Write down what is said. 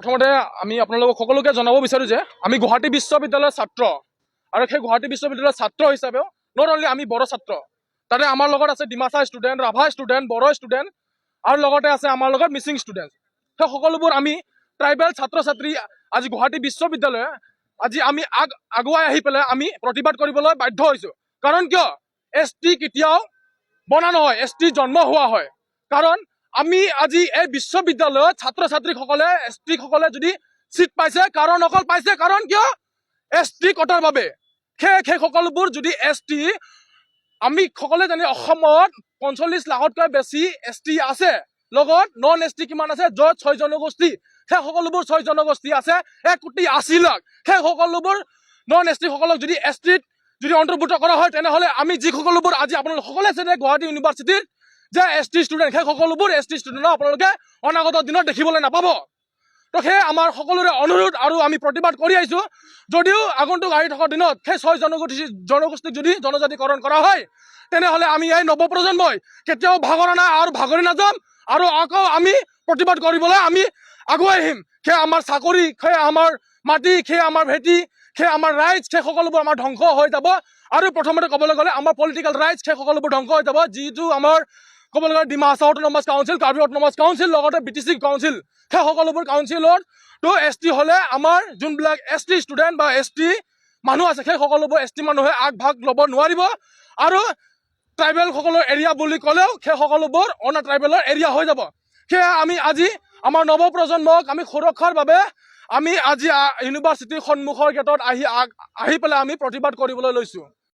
প্ৰথমতে আমি আপোনালোকক সকলোকে জনাব বিচাৰো যে আমি গুৱাহাটী বিশ্ববিদ্যালয়ৰ ছাত্ৰ আৰু সেই গুৱাহাটী বিশ্ববিদ্যালয়ৰ ছাত্ৰ হিচাপেও নট অনলি আমি বড়ো ছাত্ৰ, তাতে আমাৰ লগত আছে Dimasa student, Rabha student, Bodo student আৰু লগতে আছে আমাৰ লগত মিচিং ষ্টুডেণ্ট। সেই সকলোবোৰ আমি ট্ৰাইবেল ছাত্ৰ ছাত্ৰী আজি গুৱাহাটী বিশ্ববিদ্যালয়ে আজি আমি আগুৱাই আহি পেলাই আমি প্ৰতিবাদ কৰিবলৈ বাধ্য হৈছো। কাৰণ কিয় ST কেতিয়াও বনা নহয়, ST জন্ম হোৱা হয়। কাৰণ আমি আজি এই বিশ্ববিদ্যালয়ত ছাত্ৰ ছাত্ৰীসকলে ST সকলে যদি চিট পাইছে কাৰণ অকল পাইছে কাৰণ কিয় ST কটাৰ বাবে। সেই সকলোবোৰ যদি ST আমি সকলোৱে জানি অসমত 45 লাখতকৈ বেছি ST আছে, লগত নন ST কিমান আছে, য'ত 6 জনগোষ্ঠী, সেই সকলোবোৰ 6 জনগোষ্ঠী আছে 1,80,00,000 লাখ। সেই সকলোবোৰ নন ST সকলক যদি STত যদি অন্তৰ্ভুক্ত কৰা হয় তেনেহলে আমি যি সকলোবোৰ আজি আপোনালোক সকলোৱে আছে গুৱাহাটী ইউনিভাৰ্চিটিৰ যে ST ষ্টুডেণ্ট, সেই সকলোবোৰ ST ষ্টুডেণ্টক আপোনালোকে অনাগত দিনত দেখিবলৈ নাপাব। তো সেই আমাৰ সকলোৰে অনুৰোধ আৰু আমি প্ৰতিবাদ কৰি আহিছো। যদিও আগন্তুক আহি থকা দিনত সেই 6 জনগোষ্ঠীক যদি জনজাতিকৰণ কৰা হয় তেনেহলে আমি এই নৱপ্ৰজন্মই কেতিয়াও ভাগৰা নাই আৰু ভাগৰি নাযাম আৰু আকৌ আমি প্ৰতিবাদ কৰিবলৈ আমি আগুৱাই আহিম। সেই আমাৰ চাকৰি, সেই আমাৰ মাটি, সেই আমাৰ ভেটি, সেই আমাৰ ৰাইজ, সেই সকলোবোৰ আমাৰ ধ্বংস হৈ যাব। আৰু প্ৰথমতে ক'বলৈ গ'লে আমাৰ পলিটিকেল ৰাইটছ সেই সকলোবোৰ ধ্বংস হৈ যাব। যিটো আমাৰ ক'বলৈ গ'লে Dima Hasao autonomous council, Karbi autonomous council, লগতে BTC কাউন্সিল, সেই সকলোবোৰ কাউন্সিলত তো ST হলে আমাৰ যোনবিলাক ST ষ্টুডেণ্ট বা ST মানুহ আছে সেই সকলোবোৰ ST মানুহে আগভাগ ল'ব নোৱাৰিব। আৰু ট্ৰাইবেল সকলৰ এৰিয়া বুলি ক'লেও সেই সকলোবোৰ অনা ট্ৰাইবেলৰ এৰিয়া হৈ যাব। সেয়া আমি আজি আমাৰ নৱপ্ৰজন্মক আমি সুৰক্ষাৰ বাবে আমি আজি ইউনিভাৰ্চিটিৰ সন্মুখৰ গেটত আহি পেলাই আমি প্ৰতিবাদ কৰিবলৈ লৈছো।